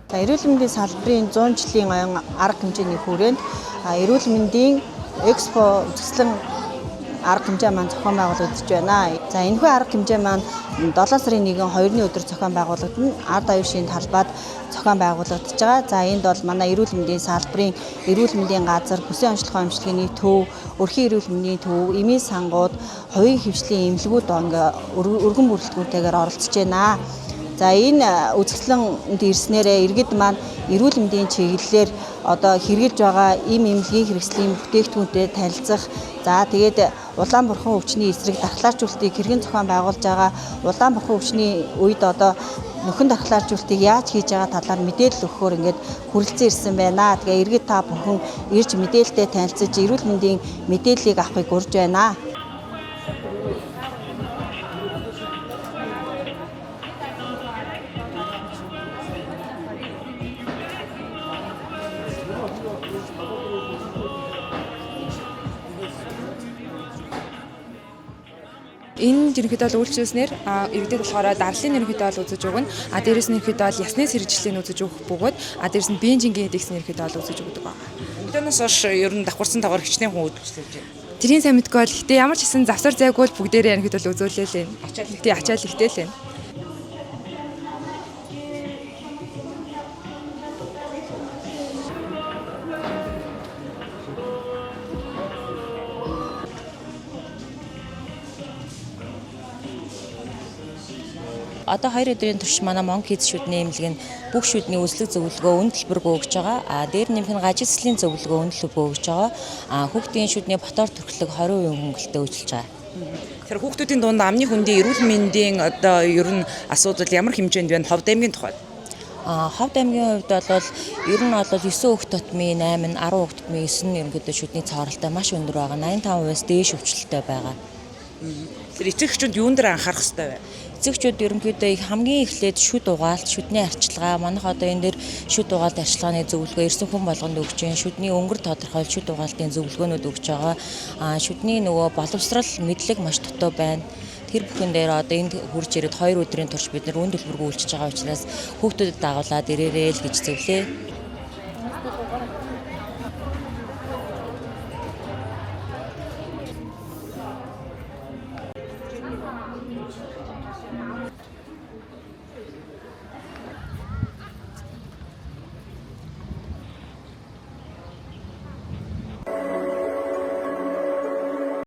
За эрүүл мэндийн салбарын 100 жилийн арга хэмжээний хүрээнд эрүүл мэндийн экспо үзэсгэлэн арга хэмжээ маань зохион байгуулагдаж байна. За энэхүү арга хэмжээ маань 7 сарын 1-ний 2-ны өдөр зохион байгуулагдана. Ард аюушийн талбайд зохион байгуулагдаж байгаа. За энд бол манай эрүүл мэндийн салбарын эрүүл мэндийн газар, хүсээ онцлогоо эмчилгээний төв, өрхийн эрүүл мэндийн төв, эмийн сангууд, хувийн хвшлийн эмнэлгүүд өргөн бүрэлдэхүүнтэйгээр оролцож байна. За энэ үзэсгэлэнд ирснээрээ иргэд маань эрүүл мэндийн чиглэлээр одоо хэрэгжилж байгаа эмнэлгийн хэрэгслийн бүтээгдэхүүнтэй танилцах. За тэгээд Улаанбурхан өвчний эсрэг дархлаажуулалтыг хэрхэн зохион байгуулж байгаа, Улаанбурхан өвчний үед одоо нөхөн дархлаажуулалтыг яаж хийж байгаа талаар мэдээлэл өгөхөөр ингээд хүрэлцэн ирсэн байна. Тэгээ иргэд та бүхэн ирж мэдээлэлтэй танилцаж эрүүл мэндийн мэдээллийг авахыг урьж байна. Энэ ерөнхийдөө үйлчлүүлснээр иргэдэд болохоор дарлын ерөнхийдөө үзэж өгнө. Дээрээс нь ерөнхийдөө ясны сэргэжлийн үзэж өгөх бөгөөд дээрээс нь бенжингийн эдиксийн ерөнхийдөө үзэж өгдөг байна. Өдөөнөөс хойш ер нь давхарсан тавгаар хичнээн хүн үйлчлүүлж байна. Тэрийн сайн мэдгүй бол гэхдээ ямар ч хэсэн завсар зайгүй л бүгдээрээ ерөнхийдөө үзүүлээ л энэ. Ачаал ихтэй л энэ. Одоо 2 өдрийн турш манай Монгол Kids шүдний эмнэлэг нь бүх шүдний үзлэг зөвлөгөө үнэ төлбөргүй өгж байгаа. Дээр нэмэх нь гажил цэслийн зөвлөгөө үнэ төлбөргүй өгж байгаа. Хүүхдийн шүдний ботоор төрхлөг 20% хөнгөлөлтөд үйлчилж байгаа. Тэр хүүхдүүдийн дунд амны хүндийн эрүүл мэндийн одоо ер нь асуудал ямар хэмжээнд байна? Ховд аймгийн тухайд. Ховд аймгийн хувьд бол ер нь бол 9 хүүхд тутмын 8, 10 хүүхд тутмын 9 нь ерөнхийдөө шүдний цааралтай маш өндөр байгаа. 85%-аас дээш өвчлөлттэй байгаа. Тэр эцэгчүүд юун дээр анхаарах хэрэгтэй вэ? Эцэгчүүд ерөнхийдөө хамгийн эхлээд шүд угаалт, шүдний арчилгаа, манайх одоо энэ дээр шүд угаалт арчилгааны зөвлөгөө ирсэн хүн болгонд өгч байна. Шүдний өнгөр тодорхойл шүд угаалтын зөвлөгөөнүүд өгч байгаа. Шүдний нөгөө боловсрал мэдлэг маш дутуу байна. Тэр бүхэн дээр одоо энд хурж ирээд 2 өдрийн турш бид нар үн төлбөргүй үйлчилж байгаа учраас хүүхдүүдэд дагуулад ирээрэй л гэж зөвлөө.